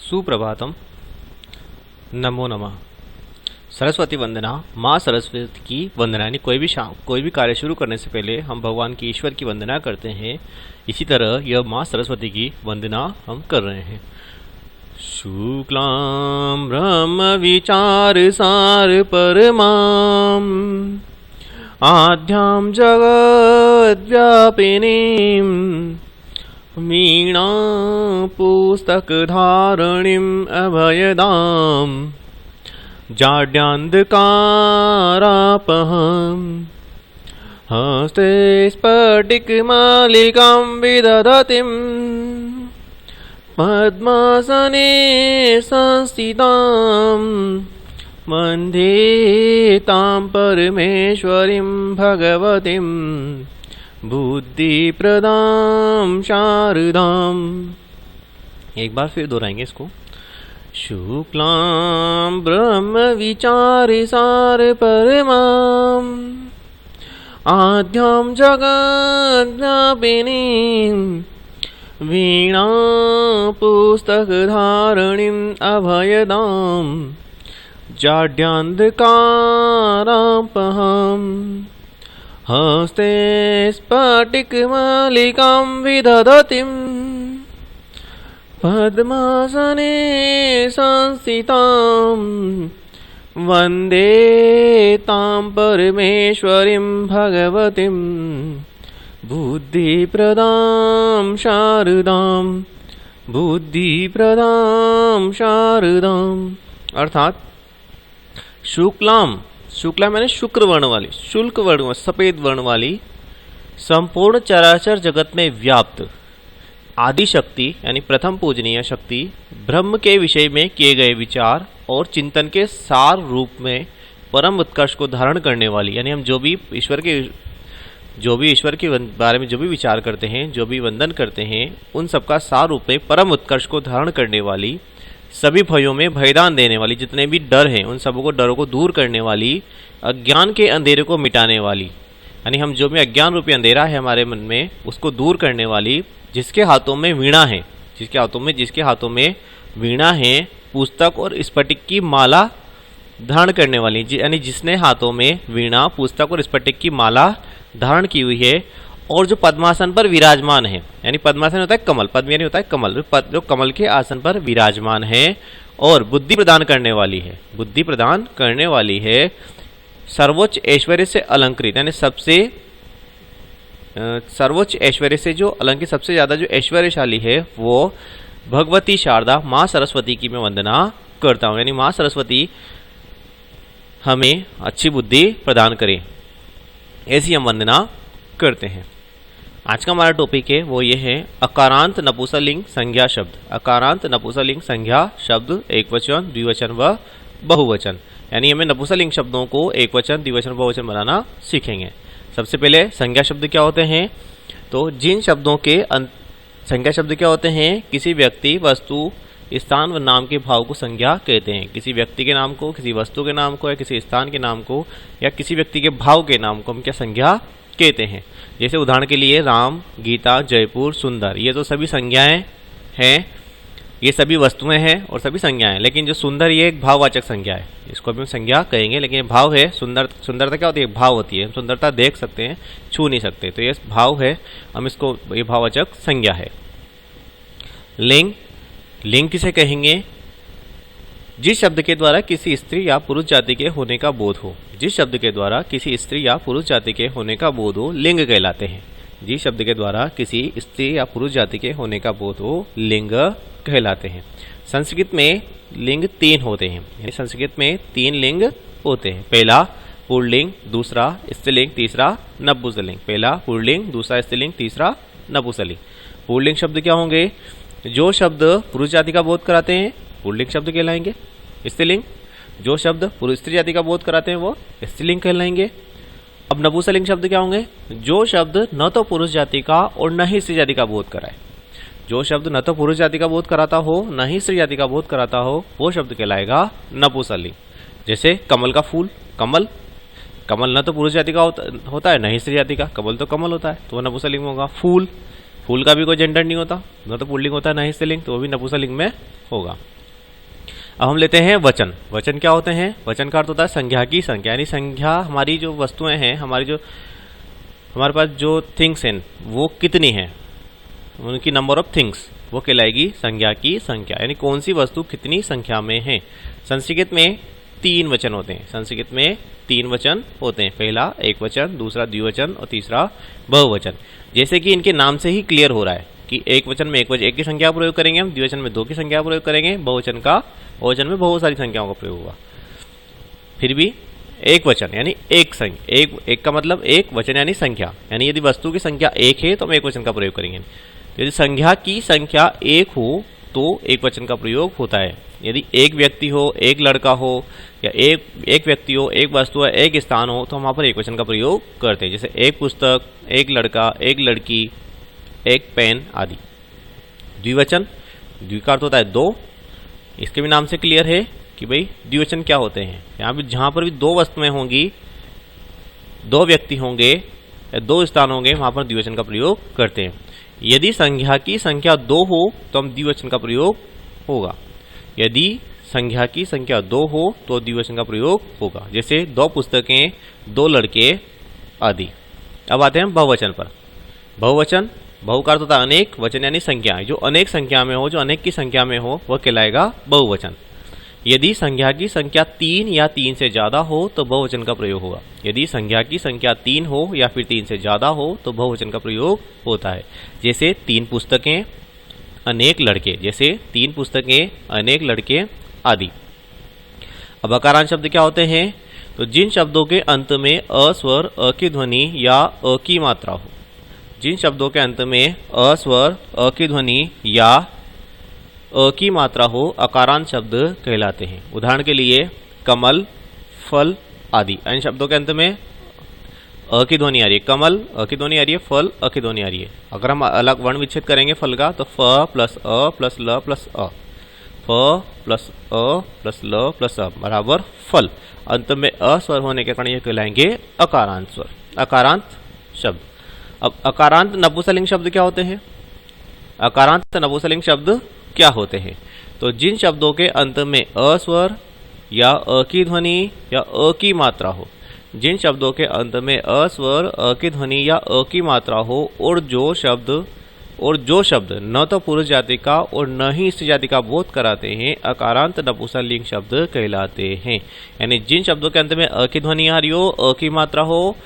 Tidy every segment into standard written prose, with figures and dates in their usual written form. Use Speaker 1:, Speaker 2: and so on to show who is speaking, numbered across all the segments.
Speaker 1: सुप्रभातम। नमो नमः। सरस्वती वंदना, माँ सरस्वती की वंदना, यानी कोई भी कार्य शुरू करने से पहले हम भगवान की, ईश्वर की वंदना करते हैं। इसी तरह यह माँ सरस्वती की वंदना हम कर रहे हैं। शुक्लां ब्रह्म विचार सार परमां आद्यां जगद्व्यापिनीं वीणा पुस्तकधारिणीं अभयदां जाड्यान्धकारापहं हस्ते स्फटिकमालिकां विदधतीं पद्मासने संस्थितां वन्दे तां परमेश्वरीं भगवतीं बुद्धिप्रदां शारदाम्। एक बार फिर दोहराएंगे इसको। शुक्लां ब्रह्म विचार सार परमां आद्यां जगद्व्यापिनीं वीणा पुस्तकधारिणीं अभयदां जाड्यान्धकारापहं हस्ते स्फटिकमालिकां विदधतीं पद्मासने संस्थितां वन्दे तां परमेश्वरीं भगवतीं बुद्धिप्रदां शारदां अर्थात शुक्लाम, शुक्ला मैंने शुक्र वर्ण वाली, शुल्क वर्ण, सफेद वर्ण वाली, संपूर्ण चराचर जगत में व्याप्त आदि शक्ति यानी प्रथम पूजनीय शक्ति, ब्रह्म के विषय में किए गए विचार और चिंतन के सार रूप में परम उत्कर्ष को धारण करने वाली, यानी हम जो भी ईश्वर के बारे में जो भी विचार करते हैं, जो भी वंदन करते हैं, उन सबका सार रूप में परम उत्कर्ष को धारण करने वाली, सभी भयों में भयदान देने वाली, जितने भी डर हैं उन सबों को, डरों को दूर करने वाली, अज्ञान के अंधेरे को मिटाने वाली, यानी हम जो भी अज्ञान रूपी अंधेरा है हमारे मन में उसको दूर करने वाली, जिसके हाथों में वीणा है, जिसके हाथों में वीणा है, पुस्तक और स्फटिक की माला धारण करने वाली, यानी जिसने हाथों में वीणा, पुस्तक और स्फटिक की माला धारण की हुई है और जो पद्मासन पर विराजमान है, यानी पद्मासन होता है कमल, पद्म यानी होता है कमल, जो कमल के आसन पर विराजमान है और बुद्धि प्रदान करने वाली है, सर्वोच्च ऐश्वर्य से अलंकृत, यानी सबसे सर्वोच्च ऐश्वर्य से जो अलंकृत, सबसे ज्यादा जो ऐश्वर्यशाली है वो भगवती शारदा माँ सरस्वती की मैं वंदना करता हूँ। यानी माँ सरस्वती हमें अच्छी बुद्धि प्रदान करें, ऐसी हम वंदना करते हैं। आज का हमारा टॉपिक है वो ये है अकारांत नपुंसकलिंग संज्ञा शब्द। अकारांत नपुंसकलिंग संज्ञा शब्द एक वचन, द्विवचन व बहुवचन, यानी हमें नपुंसकलिंग शब्दों को एक वचन, द्विवचन, बहुवचन बनाना सीखेंगे। सबसे पहले संज्ञा शब्द क्या होते हैं? तो जिन शब्दों के संज्ञा शब्द क्या होते हैं? किसी व्यक्ति, वस्तु, स्थान व नाम के भाव को संज्ञा कहते हैं। किसी व्यक्ति के नाम को, किसी वस्तु के नाम को, या किसी स्थान के नाम को, या किसी व्यक्ति के भाव के नाम को हम क्या संज्ञा कहते हैं। जैसे उदाहरण के लिए राम, गीता, जयपुर, सुंदर, ये तो सभी संज्ञाएं हैं, ये सभी वस्तुएं हैं और सभी संज्ञाएं। लेकिन जो सुंदर ये एक भाववाचक संज्ञा है, इसको भी हम संज्ञा कहेंगे, लेकिन ये भाव है। सुंदरता क्या होती है? भाव होती है। हम सुंदरता देख सकते हैं, छू नहीं सकते, तो ये भाव है, हम इसको, ये भाववाचक संज्ञा है। लिंग, लिंग किसे कहेंगे? जिस शब्द के द्वारा किसी स्त्री या पुरुष जाति के होने का बोध हो, जिस शब्द के द्वारा किसी स्त्री या पुरुष जाति के होने का बोध हो, लिंग कहलाते हैं। जिस शब्द के द्वारा किसी स्त्री या पुरुष जाति के होने का बोध हो, लिंग कहलाते हैं। संस्कृत में लिंग 3 होते हैं, यानी संस्कृत में 3 लिंग होते हैं। पहला पुल्लिंग, दूसरा स्त्रीलिंग, तीसरा नपुंसकलिंग। पहला पुल्लिंग, दूसरा स्त्रीलिंग, तीसरा नपुंसकलिंग। पुल्लिंग शब्द क्या होंगे? जो शब्द पुरुष जाति का बोध कराते हैं पुल्लिंग शब्द कहलाएंगे। स्त्रीलिंग, जो शब्द पुरुष स्त्री जाति का बोध कराते हैं वो स्त्रीलिंग कहलाएंगे। अब नपुंसकलिंग शब्द क्या होंगे? जो शब्द न तो पुरुष जाति का और न ही स्त्री जाति का बोध कराए। जो शब्द न तो पुरुष जाति का बोध कराता हो, न ही स्त्री जाति का बोध कराता हो, वो शब्द कहलाएगा नपुंसकलिंग। जैसे कमल का फूल, कमल, कमल न तो पुरुष जाति का होता है, न ही स्त्री जाति का, कमल तो कमल होता है, तो वह नपुंसकलिंग होगा। फूल, फूल का भी कोई जेंडर नहीं होता, न तो पुल्लिंग होता है न ही स्त्रीलिंग, तो वो भी नपुंसकलिंग में होगा। अब हम लेते हैं वचन। वचन क्या होते हैं? वचन का अर्थ होता है संख्या की संख्या, यानी संख्या हमारी जो वस्तुएं हैं, हमारे पास जो थिंग्स हैं वो कितनी हैं, उनकी नंबर ऑफ थिंग्स, वो कहलाएगी संख्या की संख्या, यानी कौन सी वस्तु कितनी संख्या में है। संस्कृत में 3 वचन होते हैं। संस्कृत में 3 वचन होते हैं। पहला एक वचन, दूसरा द्विवचन और तीसरा बहुवचन। जैसे कि इनके नाम से ही क्लियर हो रहा है कि एक वचन में एक की संख्या का प्रयोग करेंगे हम, द्विवचन में 2 की संख्या का प्रयोग करेंगे, बहुवचन में बहुत सारी संख्याओं का प्रयोग होगा। फिर भी एक वचन यानी एक का मतलब एक वचन यानी संख्या, यानी यदि वस्तु की संख्या 1 है तो हम एक वचन का प्रयोग करेंगे। यदि संख्या की संख्या 1 हो तो एक वचन का प्रयोग होता है। यदि एक व्यक्ति हो, एक लड़का हो, या एक व्यक्ति हो, एक वस्तु है, एक स्थान हो, तो हम वहाँ पर एक वचन का प्रयोग करते हैं। जैसे एक पुस्तक, एक लड़का, एक लड़की, एक पेन आदि। द्विवचन, द्वि का अर्थ होता है 2। इसके भी नाम से क्लियर है कि भाई द्विवचन क्या होते हैं। यहाँ भी जहाँ पर भी 2 वस्तुएं होंगी, 2 व्यक्ति होंगे या 2 स्थान होंगे, वहाँ पर द्विवचन का प्रयोग करते हैं। यदि संख्या की संख्या 2 हो तो हम द्विवचन का प्रयोग होगा। यदि संख्या की संख्या 2 हो तो द्विवचन का प्रयोग होगा। जैसे 2 पुस्तकें, 2 लड़के आदि। अब आते हैं बहुवचन पर। बहुवचन, बहु का अर्थ होता है अनेक, वचन यानी संख्या। जो अनेक संख्या में हो, जो अनेक की संख्या में हो, वह कहलाएगा बहुवचन। यदि संख्या की संख्या 3 या 3 से ज्यादा हो तो बहुवचन का प्रयोग होगा। यदि संख्या की संख्या 3 हो या फिर 3 से ज्यादा हो तो बहुवचन का प्रयोग होता है। जैसे 3 पुस्तकें, अनेक लड़के, जैसे 3 पुस्तकें, अनेक लड़के आदि। अब अकारांत शब्द क्या होते हैं? तो जिन शब्दों के अंत में अ स्वर, अ की ध्वनि या अ की मात्रा हो, जिन शब्दों के अंत में अ स्वर, अ की ध्वनि या अ की मात्रा हो, अकारांत शब्द कहलाते हैं। उदाहरण के लिए कमल, फल आदि। इन शब्दों के अंत में अ की ध्वनि आ रही है, कमल अ की ध्वनि आ रही है, फल अ की ध्वनि आ रही है। अगर हम अलग वर्ण विच्छेद करेंगे फल का तो फ प्लस अ प्लस ल प्लस अ, फ प्लस अ प्लस ल प्लस अ बराबर फल। अंत में अ स्वर होने के कारण ये कहलाएंगे अकारांत स्वर, अकारांत शब्द। अब अकारांत नपुंसकलिंग शब्द क्या होते हैं? अकारांत नपुंसकलिंग शब्द क्या होते हैं? तो जिन शब्दों के अंत में अ स्वर या अ की ध्वनि या अ की मात्रा हो, जिन शब्दों के अंत में अ स्वर, अ की ध्वनि या अ की मात्रा हो और जो शब्द न तो पुरुष जाति का और न ही स्त्री जाति का बोध कराते हैं, अकारांत नपुंसकलिंग शब्द कहलाते हैं। यानी जिन शब्दों के अंत में अ की ध्वनि आ रही हो, अ की मात्रा हो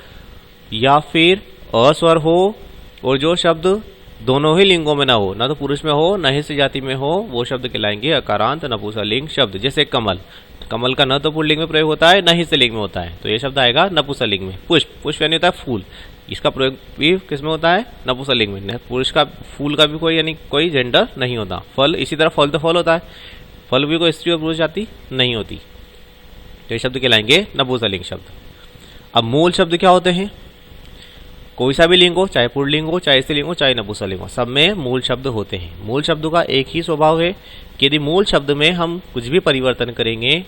Speaker 1: या फिर अ स्वर हो और जो शब्द दोनों ही लिंगों में ना हो, ना तो पुरुष में हो न ही स्त्री जाति में हो, वो शब्द कहलाएंगे अकारांत नपुंसकलिंग शब्द। जैसे कमल, कमल का न तो पुल्लिंग में प्रयोग होता है न ही स्त्रीलिंग में होता है, तो ये शब्द आएगा नपुंसकलिंग में। पुष्प, पुष्प यानी होता है फूल, इसका प्रयोग भी किस में होता है? नपुंसकलिंग में। पुरुष का फूल का भी कोई जेंडर नहीं होता। फल, इसी तरह फल तो फल होता है, फल भी कोई स्त्री और पुरुष जाति नहीं होती, तो ये शब्द कहलाएंगे नपुंसकलिंग शब्द। अब मूल शब्द क्या होते हैं? कोई सा भी लिंग हो, चाहे पुल्लिंग हो, चाहे स्त्रीलिंग हो, चाहे नपुंसकलिंग हो, सब में मूल शब्द होते हैं। मूल शब्द का एक ही स्वभाव है कि यदि मूल शब्द में हम कुछ भी परिवर्तन करेंगे,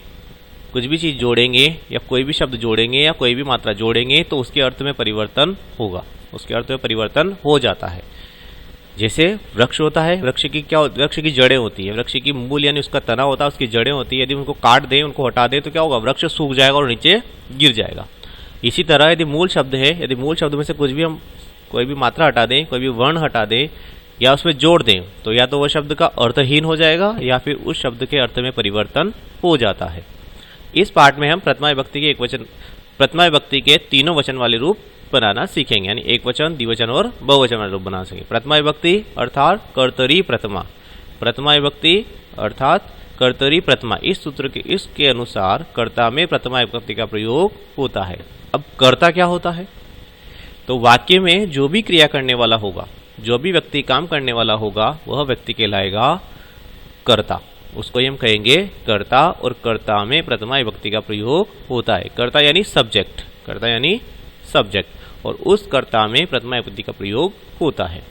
Speaker 1: कुछ भी चीज जोड़ेंगे या कोई भी शब्द जोड़ेंगे या कोई भी मात्रा जोड़ेंगे तो उसके अर्थ में परिवर्तन होगा, उसके अर्थ में परिवर्तन हो जाता है। जैसे वृक्ष होता है, वृक्ष की जड़ें होती है, वृक्ष की मूल यानी उसका तना होता है, उसकी जड़ें होती है। यदि उनको काट दें, उनको हटा दें तो क्या होगा? वृक्ष सूख जाएगा और नीचे गिर जाएगा। इसी तरह यदि मूल शब्द है, यदि मूल शब्द में से कुछ भी हम कोई भी मात्रा हटा दें, कोई भी वर्ण हटा दें या उसमें जोड़ दें तो या तो वह शब्द का अर्थहीन हो जाएगा या फिर उस शब्द के अर्थ में परिवर्तन हो जाता है। इस पार्ट में हम प्रथमा विभक्ति के तीनों वचन वाले रूप बनाना सीखेंगे, यानी एक वचन, द्विवचन और बहुवचन वाले रूप बना सकेंगे। प्रथमा विभक्ति अर्थात कर्तरी प्रथमा, प्रथमा विभक्ति अर्थात कर्तरी प्रथमा, इस सूत्र के इसके अनुसार कर्ता में प्रथमा विभक्ति का प्रयोग होता है। अब कर्ता क्या होता है? तो वाक्य में जो भी क्रिया करने वाला होगा, जो भी व्यक्ति काम करने वाला होगा, वह व्यक्ति कहलाएगा कर्ता, उसको हम कहेंगे कर्ता। और कर्ता में प्रथमा विभक्ति का प्रयोग होता है। कर्ता यानी सब्जेक्ट, कर्ता यानी सब्जेक्ट, और उस कर्ता में प्रथमा विभक्ति का प्रयोग होता है।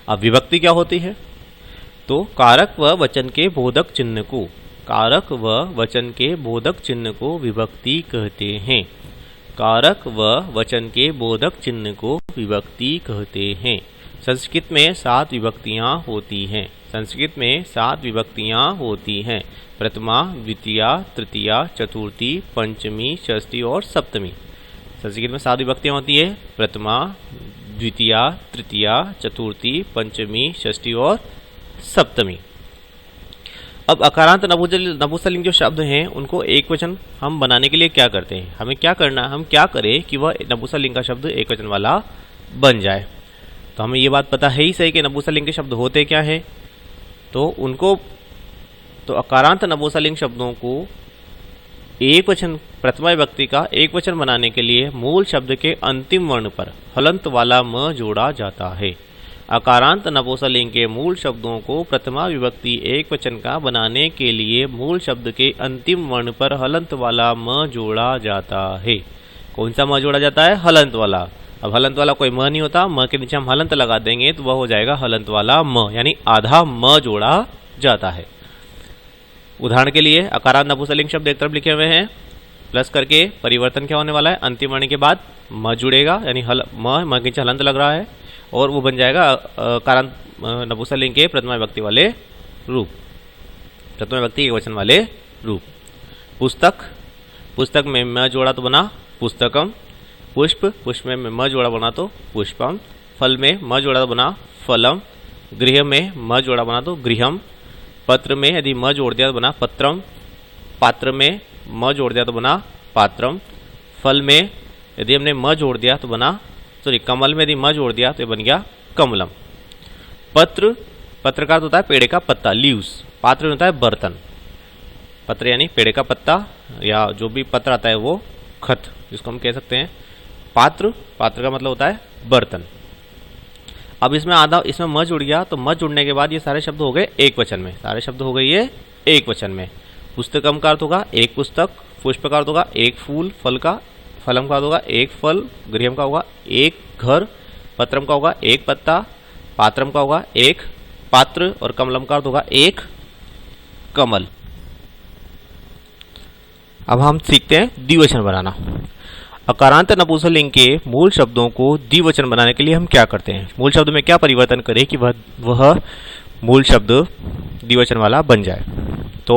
Speaker 1: अब विभक्ति क्या होती है? तो कारक व वचन के बोधक चिन्ह को, कारक व वचन के बोधक चिन्ह को विभक्ति कहते हैं। कारक व वचन के बोधक चिन्ह को विभक्ति कहते हैं। संस्कृत में 7 विभक्तियां होती हैं। संस्कृत में 7 विभक्तियां होती हैं। प्रथमा, द्वितीया, तृतीया, चतुर्थी, पंचमी, षष्ठी और सप्तमी। संस्कृत में 7 विभक्तियां होती है। प्रथमा, द्वितीया, तृतीया, चतुर्थी, पंचमी, षष्ठी और सप्तमी। अब अकारांत नपुंसकलिंग जो शब्द हैं उनको एक वचन हम बनाने के लिए क्या करते हैं, हमें क्या करना, हम क्या करें कि वह नपुंसकलिंग का शब्द एक वचन वाला बन जाए। तो हमें ये बात पता है ही सही कि नपुंसकलिंग के शब्द होते क्या है। तो अकारांत नपुंसकलिंग शब्दों को एक वचन प्रथमा विभक्ति का एक वचन बनाने के लिए मूल शब्द के अंतिम वर्ण पर हलंत वाला म जोड़ा जाता है। अकारांत नपुंसकलिंग के मूल शब्दों को प्रथमा विभक्ति एक वचन का बनाने के लिए मूल शब्द के अंतिम वर्ण पर हलंत वाला म जोड़ा जाता है। कौन सा म जोड़ा जाता है? हलंत वाला। अब हलंत वाला कोई म नहीं होता, म के नीचे हम हलंत लगा देंगे तो वह हो जाएगा हलंत वाला म, यानी आधा म जोड़ा जाता है। उदाहरण के लिए अकारांत नपुंसकलिंग शब्द एक तरफ लिखे हुए हैं, प्लस करके परिवर्तन क्या होने वाला है, अंतिम वर्ण के बाद म जुड़ेगा, यानी म के नीचे हलंत लग रहा है और वो बन जाएगा अकारांत नपुंसकलिंग के प्रथमा विभक्ति वाले रूप, प्रथमा विभक्ति एक वचन वाले रूप। पुस्तक, पुस्तक में म जोड़ा तो बना पुस्तकम। पुष्प, पुष्प में म जोड़ा बना तो पुष्पम। फल में म जोड़ा तो बना फलम। गृह में म जोड़ा बना तो गृहम। पत्र में यदि म जोड़ दिया तो बना पत्रम। पात्र में म जोड़ दिया तो बना पात्रम। फल में यदि हमने म जोड़ दिया तो बना कमल में यदि म जोड़ दिया तो ये बन गया कमलम। पत्र, पत्र का होता है पेड़ का पत्ता, लीव्स। पात्र होता है बर्तन। पत्र यानी पेड़ का पत्ता या जो भी पत्र आता है वो खत, जिसको हम कह सकते हैं पात्र। पात्र का मतलब होता है बर्तन। अब इसमें म जुड़ गया तो म जुड़ने के बाद ये सारे शब्द हो गए एक वचन में, सारे शब्द हो गए ये एक वचन में। पुस्तकम का अर्थ होगा एक पुस्तक। पुष्प का अर्थ होगा एक फूल। फलम का अर्थ होगा एक फल। गृहम का होगा एक घर। पत्रम का होगा एक पत्ता। पात्रम का होगा एक पात्र और कमलम का अर्थ होगा एक कमल। अब हम सीखते हैं द्विवचन बनाना। अकारांत नपुंसकलिंग के मूल शब्दों को द्विवचन बनाने के लिए हम क्या करते हैं, मूल शब्द में क्या परिवर्तन करें कि वह मूल शब्द द्विवचन वाला बन जाए। तो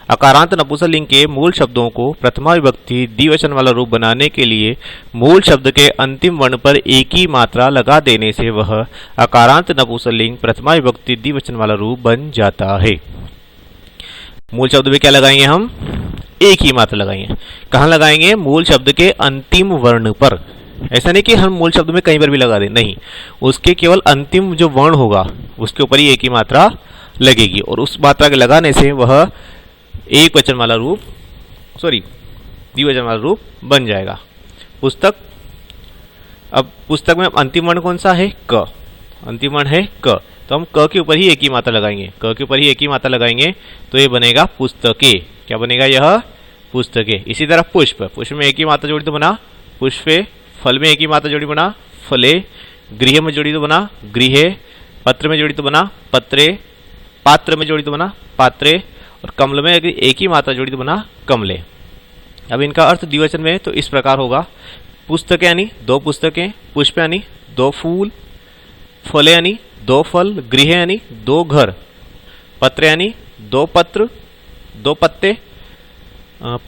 Speaker 1: अकारांत नपुंसकलिंग के मूल शब्दों को प्रथमा विभक्ति द्विवचन वाला रूप बनाने के लिए मूल शब्द के अंतिम वर्ण पर एक ही मात्रा लगा देने से वह अकारांत नपुंसकलिंग प्रथमा विभक्ति द्विवचन वाला रूप बन जाता है। मूल शब्द में क्या लगाएंगे हम? एक ही मात्रा लगाएंगे। कहाँ लगाएंगे? मूल शब्द के अंतिम वर्ण पर। ऐसा नहीं कि हम मूल शब्द में कहीं पर भी लगा दें, नहीं, उसके केवल अंतिम जो वर्ण होगा उसके ऊपर ही एक ही मात्रा लगेगी और उस मात्रा के लगाने से वह एक वचन वाला रूप द्विवचन वाला रूप बन जाएगा। पुस्तक, अब पुस्तक में अंतिम वर्ण कौन सा है? क। अंतिम वर्ण है क, तो हम क के ऊपर ही एक ही मात्रा लगाएंगे। क के ऊपर ही एक ही मात्रा लगाएंगे तो ये बनेगा पुस्तके। क्या बनेगा? यह पुस्तके। इसी तरह पुष्प, पुष्प में एक ही मात्रा जोड़ी तो बना पुष्पे। फल में एक ही मात्रा जोड़ी बना फले। गृह में जोड़ी तो बना गृहे। पत्र में जोड़ी तो बना पत्रे। पात्र में जोड़ी तो बना पात्रे और कमल में एक ही मात्रा जोड़ी तो बना कमले। अब इनका अर्थ द्विवचन में तो इस प्रकार होगा, पुस्तक यानी दो पुस्तकें, पुष्प यानी दो फूल, फले यानी दो फल, गृह यानी दो घर, पत्र यानी दो पत्र दो पत्ते,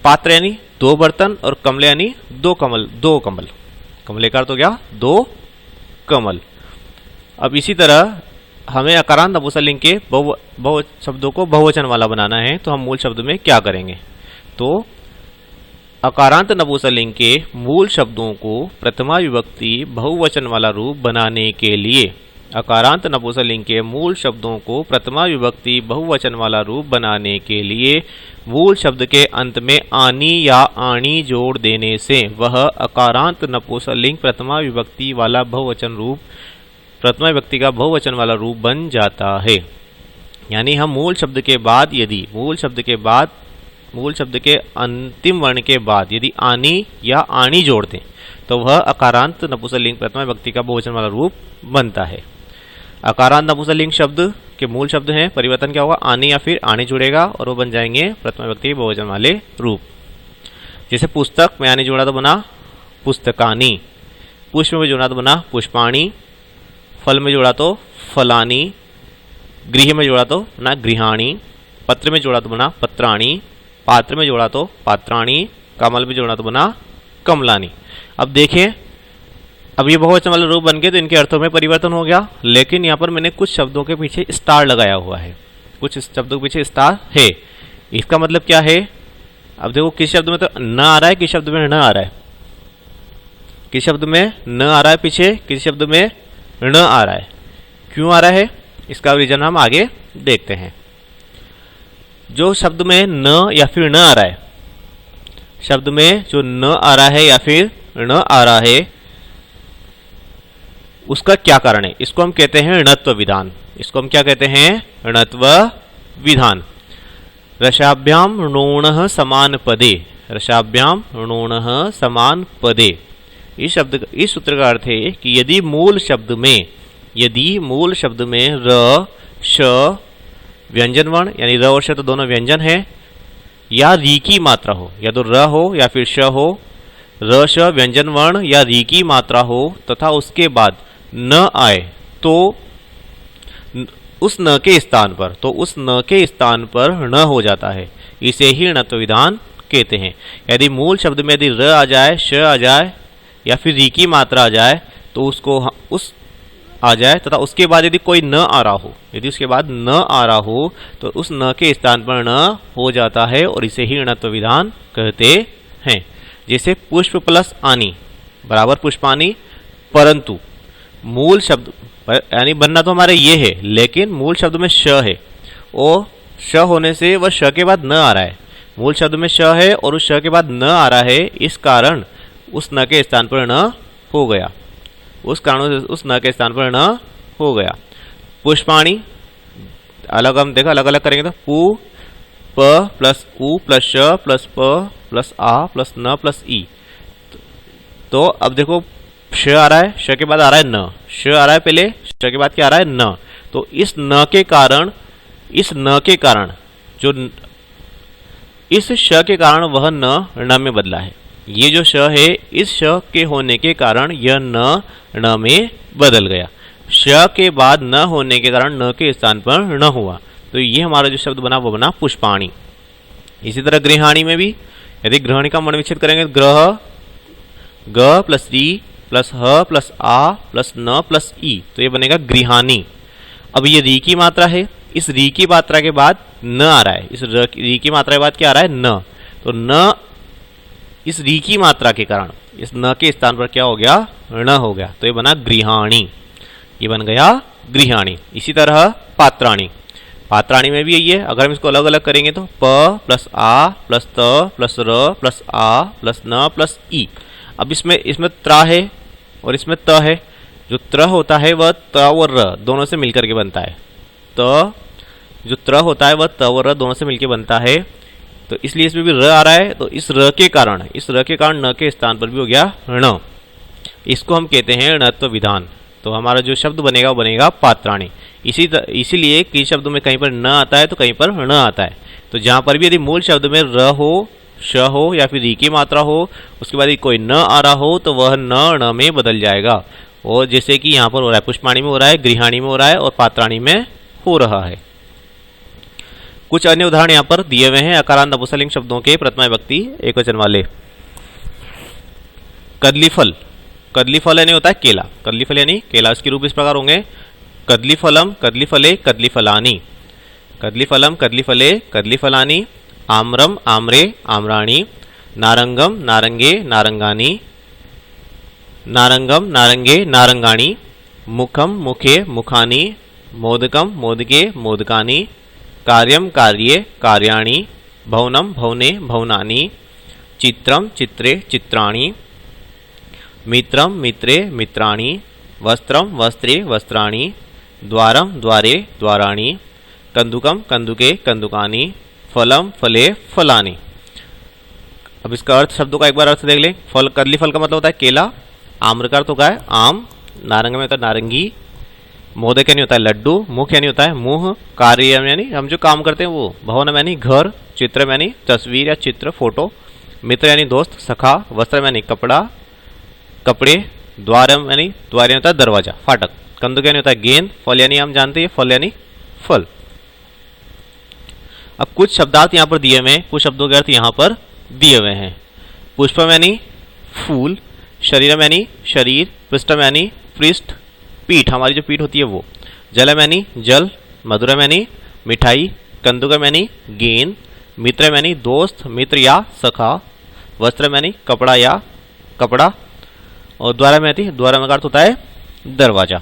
Speaker 1: पात्र यानी दो बर्तन और कमले यानी दो कमल। कमले का अर्थ हो गया दो कमल। अब इसी तरह हमें अकारांत नपुंसकलिंग के शब्दों को बहुवचन वाला बनाना है तो हम मूल शब्द में क्या करेंगे? तो अकारांत नपुंसकलिंग के मूल शब्दों को प्रथमा विभक्ति बहुवचन वाला रूप बनाने के लिए अकारांत नपुंसकलिंग के मूल शब्दों को प्रथमा विभक्ति बहुवचन वाला रूप बनाने के लिए मूल शब्द के अंत में आनी या आणी जोड़ देने से वह अकारांत नपुंसकलिंग प्रथमा विभक्ति वाला बहुवचन रूप प्रथमा विभक्ति का बहुवचन वाला रूप बन जाता है। यानी हम मूल शब्द के बाद यदि मूल शब्द के अंतिम वर्ण के बाद यदि आनी या आणी जोड़ दें तो वह अकारांत नपुंसकलिंग प्रथमा विभक्ति का बहुवचन वाला रूप बनता है। अकारांत नपुंसकलिंग शब्द के मूल शब्द हैं, परिवर्तन क्या होगा? आनी या फिर आणी जुड़ेगा और वो बन जाएंगे प्रथमा विभक्ति के बहुवचन वाले रूप। जैसे पुस्तक में आनी जोड़ा तो बना पुस्तकानी। पुष्प में जोड़ा तो बना पुष्पाणी। फल में जोड़ा तो फलानी। गृह में जोड़ा तो बना गृहाणी, पत्र में जोड़ा तो बना पत्राणी, पात्र में जोड़ा तो पात्राणी, कमल में जोड़ा तो बना कमलानी। अब देखें, अब ये बहुवचन वाले रूप बन गए तो इनके अर्थों में परिवर्तन हो गया, लेकिन यहाँ पर मैंने कुछ शब्दों के पीछे स्टार लगाया हुआ है, कुछ शब्दों के पीछे स्टार है। इसका मतलब क्या है? अब देखो किस शब्द में तो न आ रहा है, किस शब्द में न आ रहा है, किस शब्द में न आ रहा है पीछे, किस शब्द में न आ रहा है। क्यों आ रहा है इसका रीजन हम आगे देखते हैं। जो शब्द में न या फिर न आ रहा है, शब्द में जो न आ रहा है या फिर न आ रहा है, उसका क्या कारण है? इसको हम कहते हैं णत्व विधान। इसको हम क्या कहते हैं? णत्व विधान। रसाभ्याम णोणः समान पदे, रसाभ्याम णोणः समान पदे। इस सूत्र का अर्थ है कि यदि मूल शब्द में र श व्यंजन वर्ण यानी र और श तो दोनों व्यंजन है, या री की मात्रा हो, या तो र हो या फिर श हो, र श व्यंजन वर्ण या री की मात्रा हो तथा उसके बाद न आए तो उस न के स्थान पर न हो जाता है। इसे ही णत्व विधान कहते हैं। यदि मूल शब्द में यदि र आ जाए, श आ जाए या फिर री की मात्रा आ जाए तो उसको उस आ जाए तथा उसके बाद यदि कोई न आ रहा हो, यदि उसके बाद न आ रहा हो तो उस न के स्थान पर न हो जाता है और इसे ही णत्व विधान कहते हैं। जैसे पुष्प प्लस आनी बराबर पुष्पानी, परंतु मूल शब्द यानी बनना तो हमारे ये है, लेकिन मूल शब्द में श है और श होने से वह श के बाद न आ रहा है। मूल शब्द में श है और उस श के बाद न आ रहा है, इस कारण उस न के स्थान पर न हो गया, उस कारण उस न के स्थान पर न हो गया। पुष्पाणी अलग हम देखा, अलग अलग करेंगे तो पु प प्लस उ प्लस श प्लस प प्लस आ प्लस न प्लस ई। तो अब देखो श आ रहा है, श के बाद आ रहा है न, श आ रहा है पहले, श के बाद क्या आ रहा है न। तो इस न के कारण जो इस श के कारण वह न में बदला है। ये जो श है, इस श के होने के कारण यह न में बदल गया। श के बाद न होने के कारण न के स्थान पर न हुआ, तो ये हमारा जो शब्द बना वो बना पुष्पाणी। इसी तरह गृहाणी में भी यदि गृहाणी का वर्ण विच्छेद करेंगे तो ग्रह ग प्लस री प्लस ह प्लस आ प्लस न प्लस ई, तो ये बनेगा गृहानी। अब ये री की मात्रा है, इस री की मात्रा के बाद न आ रहा है, इस री की मात्रा के बाद क्या आ रहा है न, तो न इस री की मात्रा के कारण इस न के स्थान पर क्या हो गया? न हो गया, तो ये बना गृहाणी, ये बन गया गृहाणी। इसी तरह पात्राणी, पात्राणी में भी यही है। अगर हम इसको अलग अलग करेंगे तो प प्लस आ प्लस त प्लस र प्लस आ प्लस न प्लस ई। अब इसमें त्र है और इसमें त है। जो त्र होता है वह त और र दोनों से मिलकर के बनता है। त जो त्र होता है वह त और र दोनों से मिलकर बनता है, तो इसलिए इसमें भी र आ रहा है, तो इस र के कारण न के स्थान पर भी हो गया ण। इसको हम कहते हैं णत्व विधान। तो हमारा जो शब्द बनेगा वो बनेगा पात्राणी। इसीलिए किसी शब्द में कहीं पर न आता है तो कहीं पर न आता है। तो जहां पर भी यदि मूल शब्द में र हो, श हो या फिर री की मात्रा हो, उसके बाद कोई न आ रहा हो तो वह न में बदल जाएगा। और जैसे कि यहाँ पर हो रहा है, पुष्पाणी में हो रहा है, गृहाणी में हो रहा है और पात्राणी में हो रहा है। कुछ अन्य उदाहरण यहाँ पर दिए हुए हैं अकारांत नपुंसकलिंग शब्दों के प्रथमा विभक्ति एकवचन वाले। कदली फल, कदली फल यानी होता है केला, कदली फल यानी केला। इसके रूप इस प्रकार होंगे कदली फलम कदली फले कदली फलानी, कदली फलम कदली फले कदली फलानी, आम्रम आम्रे आम्राणी, नारंगम नारंगे नारंगानी, नारंगम नारंगे नारंगाणी, मुखम मुखे मुखानी, मोदकम मोदके मोदकानी, कार्यम कार्ये कार्याणि, भवनम भवने भवनानि, चित्रम चित्रे चित्राणि, मित्रम मित्रे मित्राणि, वस्त्रम वस्त्रे वस्त्राणि, द्वारम द्वारे द्वाराणि, कंदुकम कंदुके कंदुकानि, फलम फले फलानि। अब इसका अर्थ शब्दों का एक बार अर्थ देख लें। फल, कदली फल का मतलब होता है केला, आम्र का अर्थ होता है आम, नारंग में होता है नारंगी, मोदक यानी होता है लड्डू, मुख यानी होता है मुंह, कार्य यानी हम जो काम करते हैं वो, भवन यानी घर, चित्र यानी तस्वीर या चित्र फोटो, मित्र यानी दोस्त सखा, वस्त्र यानी कपड़ा कपड़े, द्वार यानी होता है दरवाजा फाटक, कंदुक यानी होता है गेंद, फल यानी हम जानते हैं फल यानी फल। अब कुछ शब्दार्थ यहाँ पर दिए हुए हैं, कुछ शब्दों के अर्थ यहाँ पर दिए हुए हैं। पुष्पम यानी फूल, शरीरम यानी शरीर, पृष्ठम यानी पृष्ठ, पीठ हमारी जो पीठ होती है वो, जलम यानी जल, मधुरम यानी मिठाई, कंदुकम यानी गेंद, मित्रम यानी दोस्त, मित्र या सखा, वस्त्रम यानी कपड़ा या कपड़ा, और द्वारम यानी द्वारम का अर्थ होता है दरवाजा।